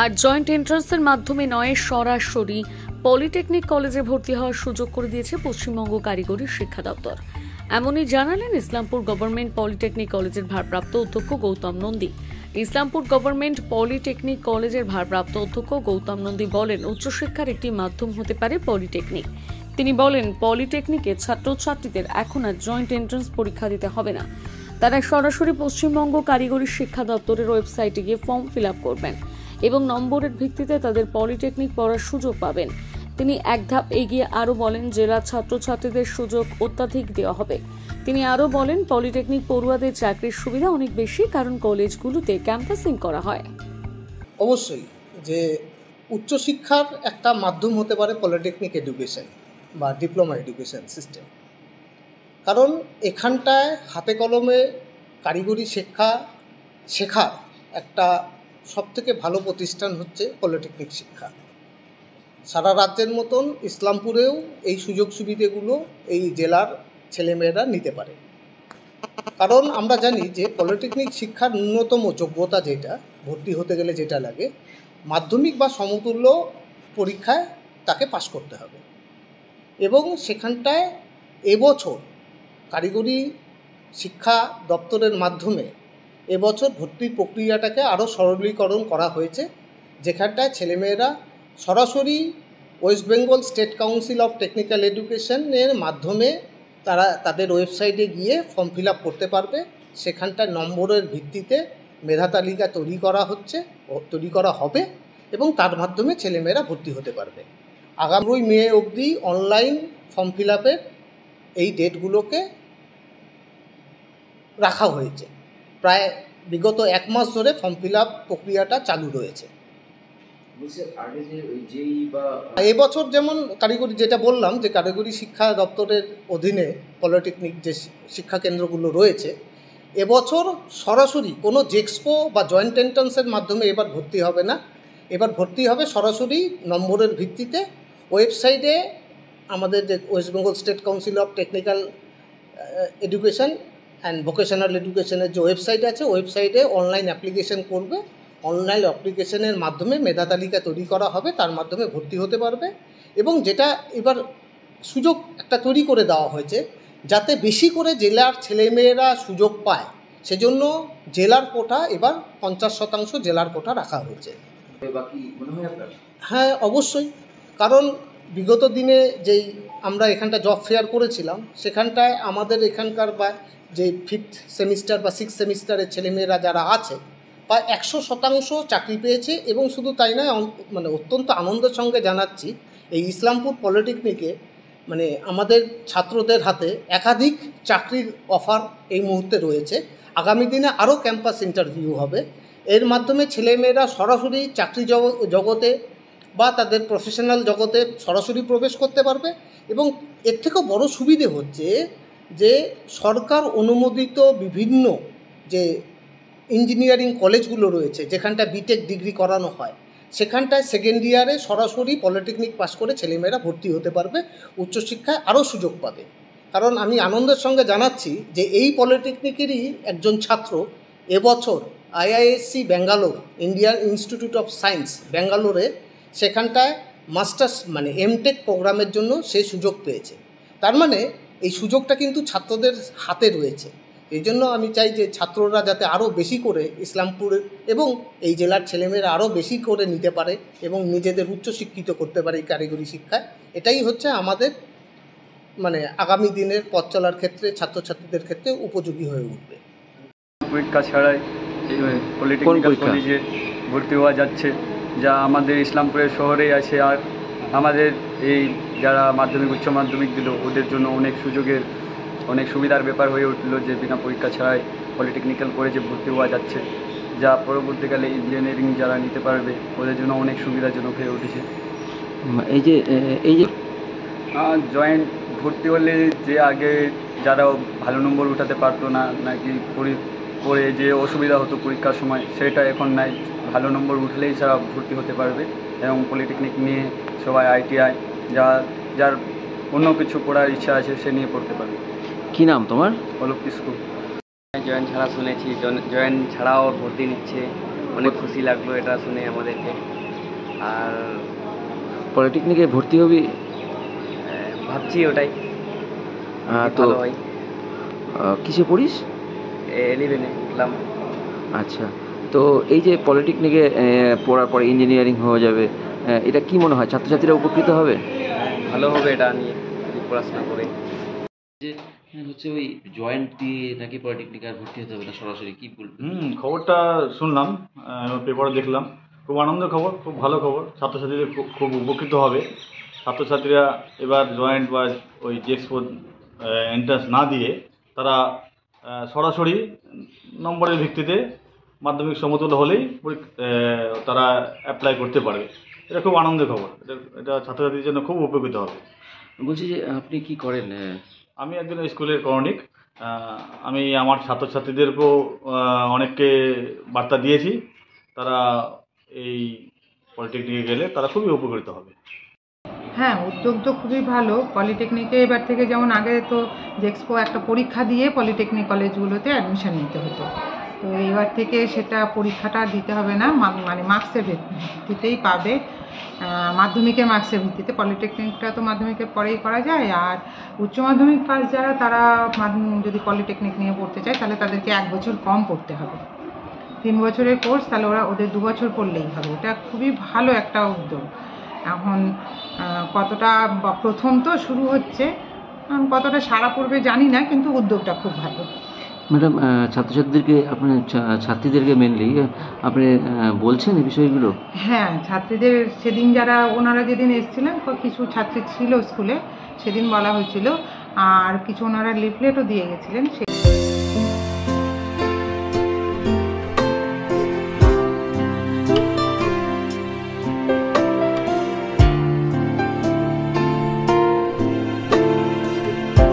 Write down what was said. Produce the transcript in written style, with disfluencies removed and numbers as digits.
আর joint এন্ট্রান্সের মাধ্যমে নয়, সরাসরি পলিটেকনিক কলেজে ভর্তি হওয়ার সুযোগ করে দিয়েছে পশ্চিমবঙ্গ কারিগরি শিক্ষা দপ্তর। এমনই জানালেন ইসলামপুর গভর্নমেন্ট পলিটেকনিক কলেজের ভারপ্রাপ্ত অধ্যক্ষ গৌতম নন্দী। ইসলামপুর গভর্নমেন্ট পলিটেকনিক কলেজের ভারপ্রাপ্ত অধ্যক্ষ গৌতম নন্দী বলেন, উচ্চশিক্ষার একটি মাধ্যম হতে পারে পলিটেকনিক। তিনি বলেন, পলিটেকনিকে ছাত্রছাত্রীদের এখন আর জয়েন্ট এন্ট্রান্স পরীক্ষা দিতে হবে না। তারা সরাসরি পশ্চিমবঙ্গ কারিগরি শিক্ষা দপ্তরের ওয়েবসাইটে গিয়ে ফর্ম ফিল আপ করবেন এবং নম্বরের ভিত্তিতে তাদের পলিটেকনিক পড়ার সুযোগ পাবেন। তিনি এক ধাপ এগিয়ে আরও বলেন, জেলার ছাত্রছাত্রীদের সুযোগ অত্যাধিক দেওয়া হবে। তিনি আরও বলেন, পলিটেকনিক পড়ুয়াদের চাকরির সুবিধা অনেক বেশি, কারণ কলেজগুলোতে ক্যাম্পাসিং করা হয়। অবশ্যই যে উচ্চশিক্ষার একটা মাধ্যম হতে পারে পলিটেকনিক এডুকেশন বা ডিপ্লোমা এডুকেশন সিস্টেম, কারণ এখানটায় হাতে কলমে কারিগরি শিক্ষা শেখার একটা সবথেকে ভালো প্রতিষ্ঠান হচ্ছে পলিটেকনিক শিক্ষা। সারা রাজ্যের মতন ইসলামপুরেও এই সুযোগ সুবিধেগুলো এই জেলার ছেলেমেয়েরা নিতে পারে, কারণ আমরা জানি যে পলিটেকনিক শিক্ষার ন্যূনতম যোগ্যতা যেটা ভর্তি হতে গেলে যেটা লাগে, মাধ্যমিক বা সমতুল্য পরীক্ষায় তাকে পাশ করতে হবে। এবং সেখানটায় এবছর কারিগরি শিক্ষা দপ্তরের মাধ্যমে এবছর ভর্তির প্রক্রিয়াটাকে আরও সরলীকরণ করা হয়েছে, যেখানটায় ছেলেমেয়েরা সরাসরি West Bengal state council of technical এডুকেশনের মাধ্যমে তারা তাদের ওয়েবসাইটে গিয়ে ফর্ম ফিল আপ করতে পারবে। সেখানটায় নম্বরের ভিত্তিতে মেধা তালিকা তৈরি করা হবে এবং তার মাধ্যমে ছেলেমেয়েরা ভর্তি হতে পারবে। আগামী মে অবধি অনলাইন ফর্ম ফিল আপের এই ডেটগুলোকে রাখা হয়েছে। প্রায় বিগত এক মাস ধরে ফর্ম ফিল আপ প্রক্রিয়াটা চালু রয়েছে। এবছর যেমন কারিগরি, যেটা বললাম যে কারিগরি শিক্ষা দপ্তরের অধীনে পলিটেকনিক যে শিক্ষা কেন্দ্রগুলো রয়েছে, এবছর সরাসরি কোনো জেক্সপো বা জয়েন্ট এন্ট্রান্সের মাধ্যমে এবার ভর্তি হবে না। এবার ভর্তি হবে সরাসরি নম্বরের ভিত্তিতে। ওয়েবসাইটে আমাদের যে West Bengal state council of technical education and vocational এডুকেশনের যে ওয়েবসাইট আছে, ওয়েবসাইটে অনলাইন অ্যাপ্লিকেশন করবে। অনলাইন অ্যাপ্লিকেশনের মাধ্যমে মেধা তালিকা তৈরি করা হবে, তার মাধ্যমে ভর্তি হতে পারবে। এবং যেটা এবার সুযোগ একটা তৈরি করে দেওয়া হয়েছে, যাতে বেশি করে জেলার ছেলেমেয়েরা সুযোগ পায়, সেজন্য জেলার কোটা এবার 50% জেলার কোটা রাখা হয়েছে। হ্যাঁ, অবশ্যই, কারণ বিগত দিনে যেই আমরা এখানটা জব ফেয়ার করেছিলাম, সেখানটায় আমাদের এখানকার বা যে 5th সেমিস্টার বা 6th সেমিস্টারের ছেলেমেয়েরা যারা আছে, প্রায় 100% চাকরি পেয়েছে। এবং শুধু তাই নয়, মানে অত্যন্ত আনন্দের সঙ্গে জানাচ্ছি, এই ইসলামপুর পলিটেকনিকে মানে আমাদের ছাত্রদের হাতে একাধিক চাকরির অফার এই মুহূর্তে রয়েছে। আগামী দিনে আরও ক্যাম্পাস ইন্টারভিউ হবে। এর মাধ্যমে ছেলেমেয়েরা সরাসরি চাকরি জগতে বা তাদের প্রফেশনাল জগতে সরাসরি প্রবেশ করতে পারবে। এবং এর থেকেও বড় সুবিধে হচ্ছে যে সরকার অনুমোদিত বিভিন্ন যে ইঞ্জিনিয়ারিং কলেজগুলো রয়েছে, যেখানটায় বিটেক ডিগ্রি করানো হয়, সেখানটায় সেকেন্ড ইয়ারে সরাসরি পলিটেকনিক পাস করে ছেলেমেয়েরা ভর্তি হতে পারবে, উচ্চশিক্ষায় আরও সুযোগ পাবে। কারণ আমি আনন্দের সঙ্গে জানাচ্ছি যে এই পলিটেকনিকেরই একজন ছাত্র এবছর IISc Bangalore, Indian institute of science ব্যাঙ্গালোরে, সেখানটায় মাস্টার্স মানে এমটেক প্রোগ্রামের জন্য সে সুযোগ পেয়েছে। তার মানে এই সুযোগটা কিন্তু ছাত্রদের হাতে রয়েছে। এই জন্য আমি চাই যে ছাত্ররা যাতে আরও বেশি করে ইসলামপুরের এবং এই জেলার ছেলেমেয়েরা আরও বেশি করে নিতে পারে এবং নিজেদের উচ্চশিক্ষিত করতে পারে এই কারিগরি শিক্ষায়। এটাই হচ্ছে আমাদের মানে আগামী দিনের পথ চলার ক্ষেত্রে ছাত্রছাত্রীদের ক্ষেত্রে উপযোগী হয়ে উঠবে। পরীক্ষা ছাড়াই পলিটেকনিক্যাল কলেজে ভর্তি হওয়া যাচ্ছে, যা আমাদের ইসলামপুরের শহরেই আছে। আর আমাদের এই যারা মাধ্যমিক উচ্চ মাধ্যমিক দিল, ওদের জন্য অনেক সুবিধার ব্যাপার হয়ে উঠলো যে বিনা পরীক্ষা ছাড়াই পলিটেকনিক্যাল কলেজে ভর্তি হওয়া যাচ্ছে, যা পরবর্তীকালে ইঞ্জিনিয়ারিং যারা নিতে পারবে ওদের জন্য অনেক সুবিধাজনক হয়ে উঠেছে। এই যে জয়েন্ট ভর্তি হলে যে আগে যারা ভালো নম্বর উঠাতে পারতো না, নাকি পরে যে অসুবিধা হতো পরীক্ষার সময়, সেটা এখন নাই। ভালো নম্বর উঠলেই যারা ভর্তি হতে পারবে এবং পলিটেকনিক নিয়ে সবাই ITI যার অন্য কিছু পড়ার ইচ্ছা আছে সে নিয়ে পড়তে পারবে। কী নাম তোমার? অলোক কিস্কু। জয়েন্ট ছাড়া শুনেছি, জয়েন্ট ছাড়াও ভর্তি নিচ্ছে, অনেক খুশি লাগলো এটা শুনে আমাদেরকে। আর পলিটেকনিকে ভর্তি হবি? ভাবছি ওটাই তো ভালো হয়। কিসে পড়িস? 11-এ উঠলাম। আচ্ছা, তো এই যে পলিটেকনিকে পড়ার পরে ইঞ্জিনিয়ারিং হয়ে যাবে, এটা কি মনে হয় ছাত্রছাত্রীরা উপকৃত হবে? ভালো হবে এটা নিয়ে যদি পড়াশোনা করে। যে হচ্ছে ওই জয়েন্ট দিয়ে নাকি পলিটেকনিকে আর ভর্তি হতে হবে না, সরাসরি কি বলবেন? খবরটা শুনলাম, পেপারে দেখলাম, খুব আনন্দের খবর, খুব ভালো খবর। ছাত্রছাত্রীদের খুব উপকৃত হবে। ছাত্রছাত্রীরা এবার জয়েন্ট বা ওই জেক্সপো এন্ট্রান্স না দিয়ে তারা সরাসরি নম্বরের ভিত্তিতে মাধ্যমিক সমতুল্য হলেই তারা অ্যাপ্লাই করতে পারবে। এটা খুব আনন্দের খবর। এটা ছাত্রছাত্রীর জন্য খুব উপকৃত হবে। বলছি যে আপনি কি করেন? আমি একজন স্কুলের করণিক। আমি আমার ছাত্রছাত্রীদেরকেও অনেককে বার্তা দিয়েছি, তারা এই পলিটেকনিকে গেলে তারা খুবই উপকৃত হবে। হ্যাঁ, উদ্যোগ তো খুবই ভালো। পলিটেকনিকে এবার থেকে যেমন আগে তো জেক্সপো একটা পরীক্ষা দিয়ে পলিটেকনিক কলেজগুলোতে অ্যাডমিশন নিতে হতো, তো এবার থেকে সেটা পরীক্ষাটা দিতে হবে না, মানে মার্কসের ভিত্তিতেই পাবে। মাধ্যমিকের মার্কসের ভিত্তিতে। পলিটেকনিকটা তো মাধ্যমিকের পরেই করা যায়। আর উচ্চ মাধ্যমিক পাস যারা, তারা যদি পলিটেকনিক নিয়ে পড়তে চায় তাহলে তাদেরকে 1 বছর কম পড়তে হবে। 3 বছরের কোর্স, তাহলে ওদের 2 বছর পড়লেই হবে। এটা খুবই ভালো একটা উদ্যোগ। এখন কতটা প্রথম তো শুরু হচ্ছে, কতটা সাড়া পড়বে জানি না, কিন্তু উদ্যোগটা খুব ভালো। ম্যাডাম, ছাত্রছাত্রীদেরকে আপনি ছাত্রীদেরকে মেনলি আপনি বলছেন এই বিষয়গুলো? হ্যাঁ, ছাত্রীদের সেদিন ওনারা যেদিন এসেছিলেন, কিছু ছাত্রী ছিল স্কুলে, সেদিন বলা হয়েছিল। আর কিছু ওনারা লিফলেটও দিয়ে গেছিলেন।